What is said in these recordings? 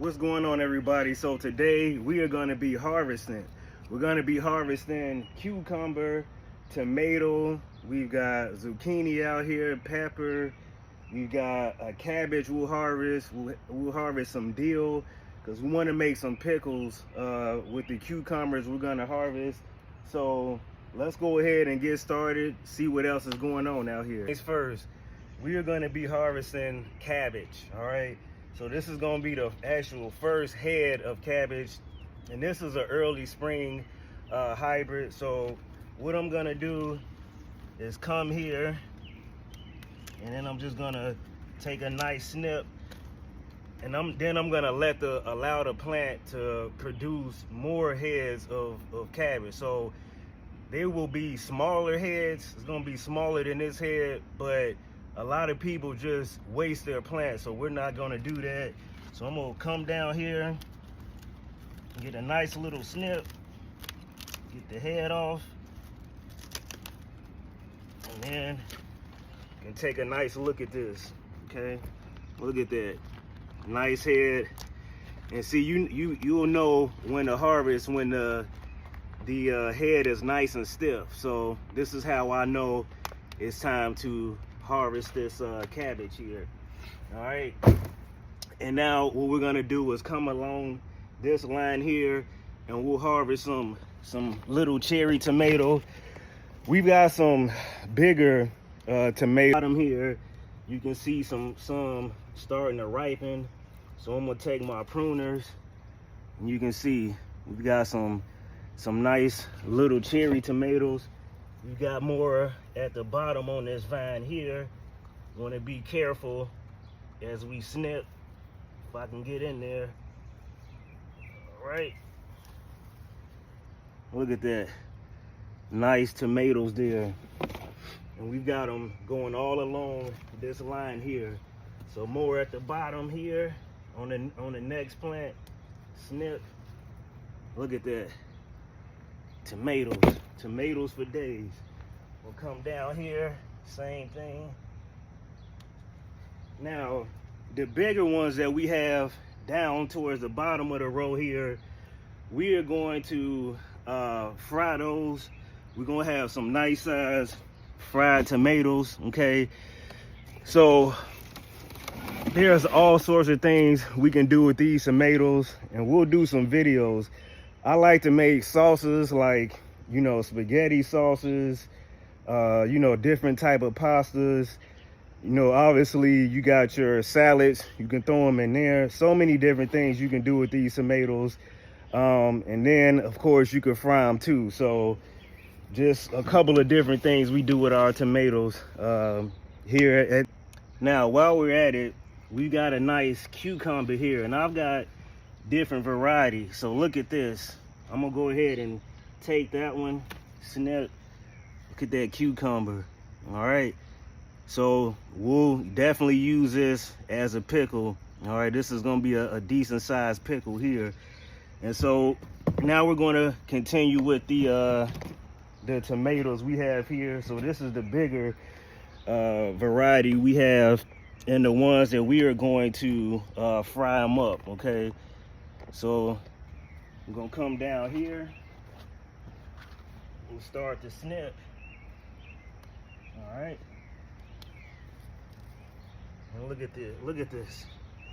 What's going on, everybody? So today we are going to be harvesting. We're going to be harvesting cucumber, tomato, we've got zucchini out here, pepper, we've got a cabbage we'll harvest. We'll harvest some dill because we want to make some pickles with the cucumbers we're going to harvest. So let's go ahead and get started, see what else is going on out here. First, we are going to be harvesting cabbage, all right? So this is going to be the actual first head of cabbage, and this is an early spring hybrid. So what I'm going to do is come here, and then I'm just going to take a nice snip, and then I'm going to allow the plant to produce more heads of cabbage. So they will be smaller heads. It's going to be smaller than this head, but a lot of people just waste their plants, so we're not gonna do that. So I'm gonna come down here, get a nice little snip, get the head off, and then you can take a nice look at this, okay? Look at that, nice head. And see, you'll know when to harvest when the head is nice and stiff. So this is how I know it's time to harvest this cabbage here. All right, and now what we're gonna do is come along this line here, and we'll harvest some little cherry tomato. We've got some bigger tomato bottom here. You can see some starting to ripen. So I'm gonna take my pruners, and you can see we've got some nice little cherry tomatoes. We got more at the bottom on this vine here. Want to be careful as we snip. If I can get in there. All right. Look at that. Nice tomatoes there. And we've got them going all along this line here. So more at the bottom here on the next plant. Snip. Look at that. Tomatoes for days. We'll come down here, same thing. Now, the bigger ones that we have down towards the bottom of the row here, we are going to fry those. We're gonna have some nice size fried tomatoes, okay? So there's all sorts of things we can do with these tomatoes, and we'll do some videos. I like to make sauces like, you know, spaghetti sauces, you know, different type of pastas. You know, obviously you got your salads, you can throw them in there. So many different things you can do with these tomatoes. And then of course you can fry them too. So just a couple of different things we do with our tomatoes here. Now, while we're at it, we got a nice cucumber here, and I've got different varieties. So look at this. I'm gonna go ahead and take that one, snip. Look at that cucumber. All right, so we'll definitely use this as a pickle. All right, this is gonna be a decent sized pickle here. And so now we're gonna continue with the tomatoes we have here. So this is the bigger variety we have, and the ones that we are going to fry them up, okay? So I'm gonna come down here. We'll start to snip. All right. And look at this. Look at this.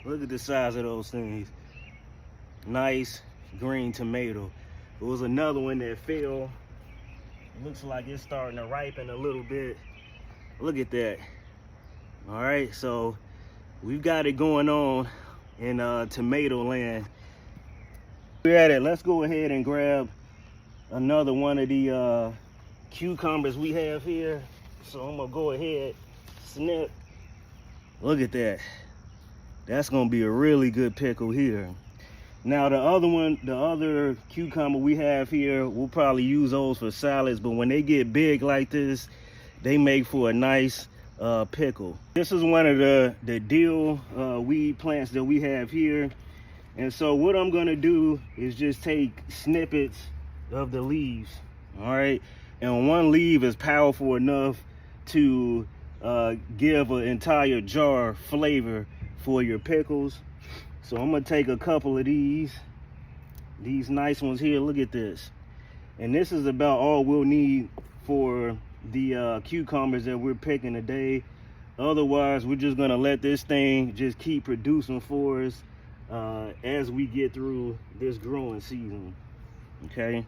Look at the size of those things. Nice green tomato. There was another one that fell. It looks like it's starting to ripen a little bit. Look at that. All right, so we've got it going on in tomato land. We're at it. Let's go ahead and grab another one of the cucumbers we have here. So I'm gonna go ahead, snip. Look at that. That's gonna be a really good pickle here. Now the other cucumber we have here, we'll probably use those for salads, but when they get big like this, they make for a nice pickle. This is one of the dill weed plants that we have here. And so what I'm gonna do is just take snippets of the leaves, all right? And one leaf is powerful enough to give an entire jar flavor for your pickles. So I'm gonna take a couple of these nice ones here. Look at this. And this is about all we'll need for the cucumbers that we're picking today. Otherwise, we're just gonna let this thing just keep producing for us as we get through this growing season. Okay.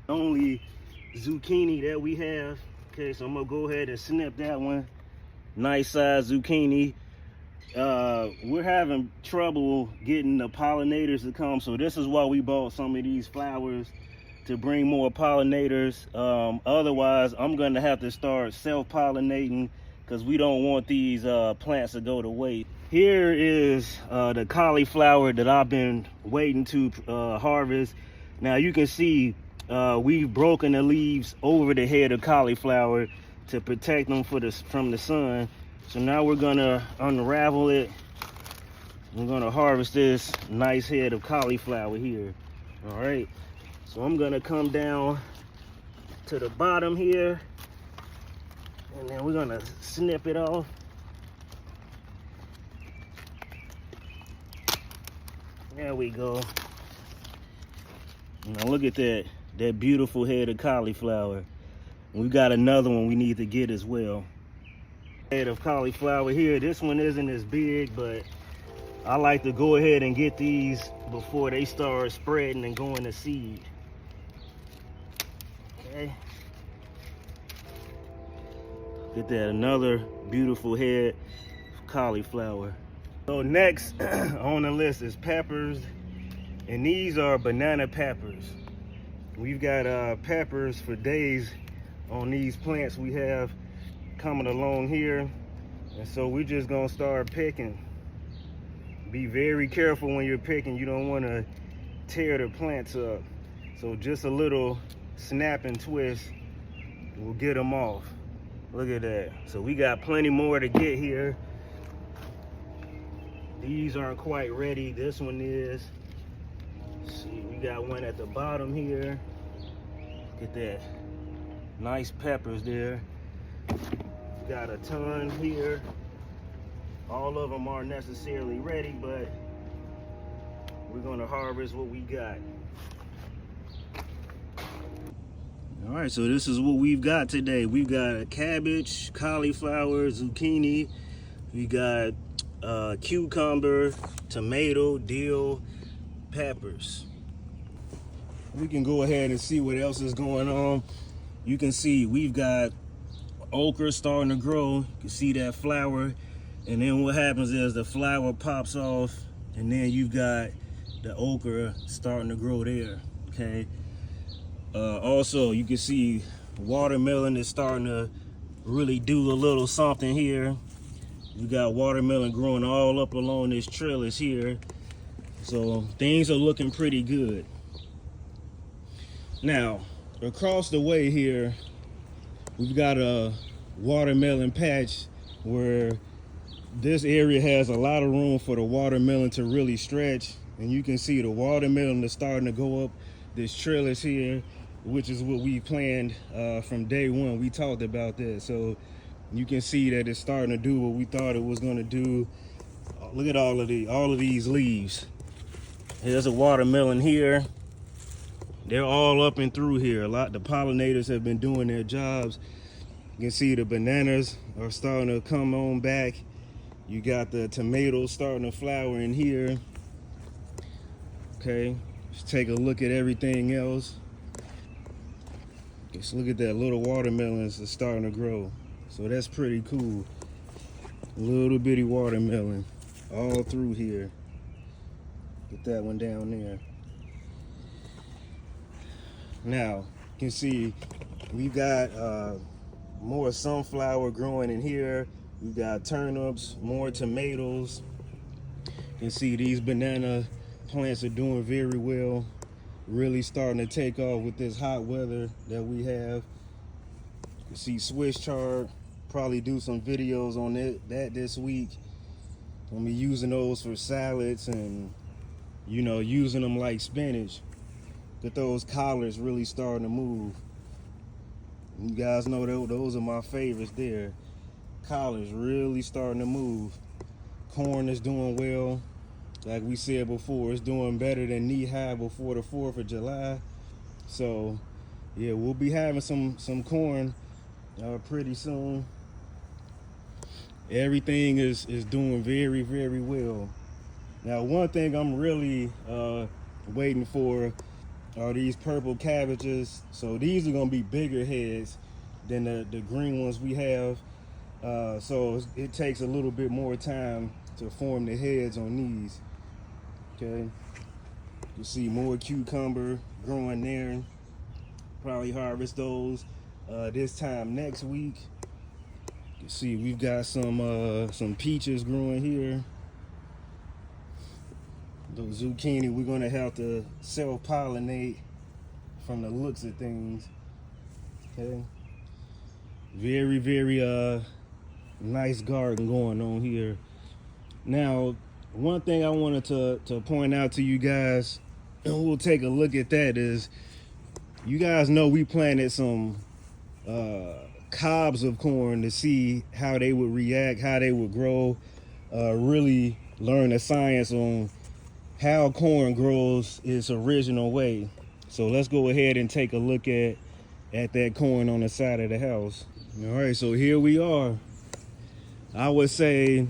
Only zucchini that we have. Okay, so I'm gonna go ahead and snip that one. Nice size zucchini. We're having trouble getting the pollinators to come, so this is why we bought some of these flowers, to bring more pollinators. Otherwise, I'm gonna have to start self-pollinating because we don't want these plants to go to waste. Here is the cauliflower that I've been waiting to harvest. Now you can see we've broken the leaves over the head of cauliflower to protect them from the sun. So now we're gonna unravel it. We're gonna harvest this nice head of cauliflower here. All right, so I'm gonna come down to the bottom here, and then we're gonna snip it off. There we go. Now look at that beautiful head of cauliflower. We got another one we need to get as well. Head of cauliflower here. This one isn't as big, but I like to go ahead and get these before they start spreading and going to seed. Okay. Look at that, another beautiful head of cauliflower. So next on the list is peppers, and these are banana peppers. We've got peppers for days on these plants we have coming along here, and so we're just gonna start picking. Be very careful when you're picking. You don't want to tear the plants up, so just a little snap and twist will get them off. Look at that. So we got plenty more to get here. These aren't quite ready. This one is. Let's see, we got one at the bottom here. Look at that, nice peppers there. Got a ton here. All of them aren't necessarily ready, but we're gonna harvest what we got. All right, so this is what we've got today. We've got cabbage, cauliflower, zucchini. We got cucumber, tomato, dill, peppers. We can go ahead and see what else is going on. You can see we've got okra starting to grow. You can see that flower, and then what happens is the flower pops off, and then you've got the okra starting to grow there. Okay. Also, you can see watermelon is starting to really do a little something here. You got watermelon growing all up along this trellis here, so things are looking pretty good. Now across the way here, we've got a watermelon patch where this area has a lot of room for the watermelon to really stretch, and you can see the watermelon is starting to go up this trellis here, which is what we planned from day one. We talked about that, so you can see that it's starting to do what we thought it was going to do. Look at all of these leaves. There's a watermelon here. They're all up and through here. The pollinators have been doing their jobs. You can see the bananas are starting to come on back. You got the tomatoes starting to flower in here. Okay, let's take a look at everything else. Let's look at that, little watermelons that's starting to grow. So that's pretty cool. Little bitty watermelon all through here. Get that one down there. Now, you can see we've got more sunflower growing in here. We've got turnips, more tomatoes. You can see these banana plants are doing very well. Really starting to take off with this hot weather that we have. You can see Swiss chard. Probably do some videos on that this week. I'm gonna be using those for salads and, you know, using them like spinach. Get those collards really starting to move. You guys know those are my favorites there. Collards really starting to move. Corn is doing well. Like we said before, it's doing better than knee high before the 4th of July. So yeah, we'll be having some corn pretty soon. Everything is doing very, very well. Now, one thing I'm really waiting for are these purple cabbages. So these are gonna be bigger heads than the green ones we have. So it takes a little bit more time to form the heads on these. Okay, you see more cucumber growing there. Probably harvest those this time next week. You see we've got some peaches growing here. Those zucchini we're gonna have to self-pollinate from the looks of things. Okay, very, very nice garden going on here. Now, one thing I wanted to point out to you guys, and we'll take a look at that, is you guys know we planted some cobs of corn to see how they would react, how they would grow, really learn the science on how corn grows its original way. So let's go ahead and take a look at that corn on the side of the house. All right, so here we are. I would say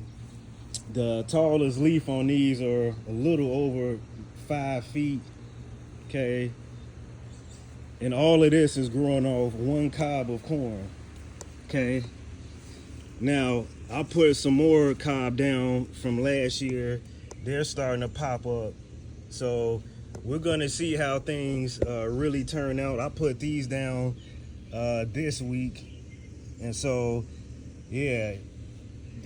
the tallest leaf on these are a little over 5 feet, okay? And all of this is growing off one cob of corn, okay? Now, I put some more cob down from last year. They're starting to pop up. So we're gonna see how things really turn out. I put these down this week. And so, yeah,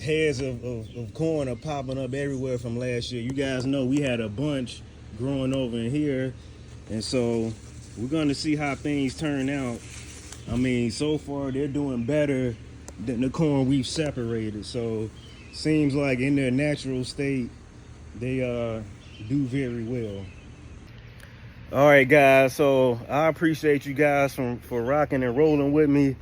heads of corn are popping up everywhere from last year. You guys know we had a bunch growing over in here. And so we're gonna see how things turn out. I mean, so far they're doing better than the corn we've separated. So seems like in their natural state, they do very well. All right, guys, so I appreciate you guys for rocking and rolling with me.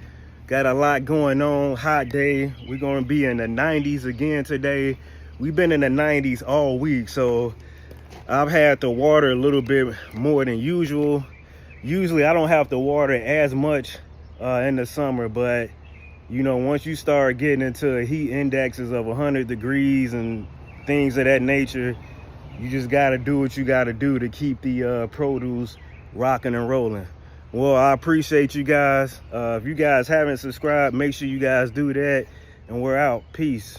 Got a lot going on, hot day. We're gonna be in the 90s again today. We've been in the 90s all week, so I've had to water a little bit more than usual. Usually I don't have to water as much in the summer, but you know, once you start getting into heat indexes of 100 degrees and things of that nature, you just gotta do what you gotta do to keep the produce rocking and rolling. Well, I appreciate you guys. If you guys haven't subscribed, make sure you guys do that, and we're out. Peace.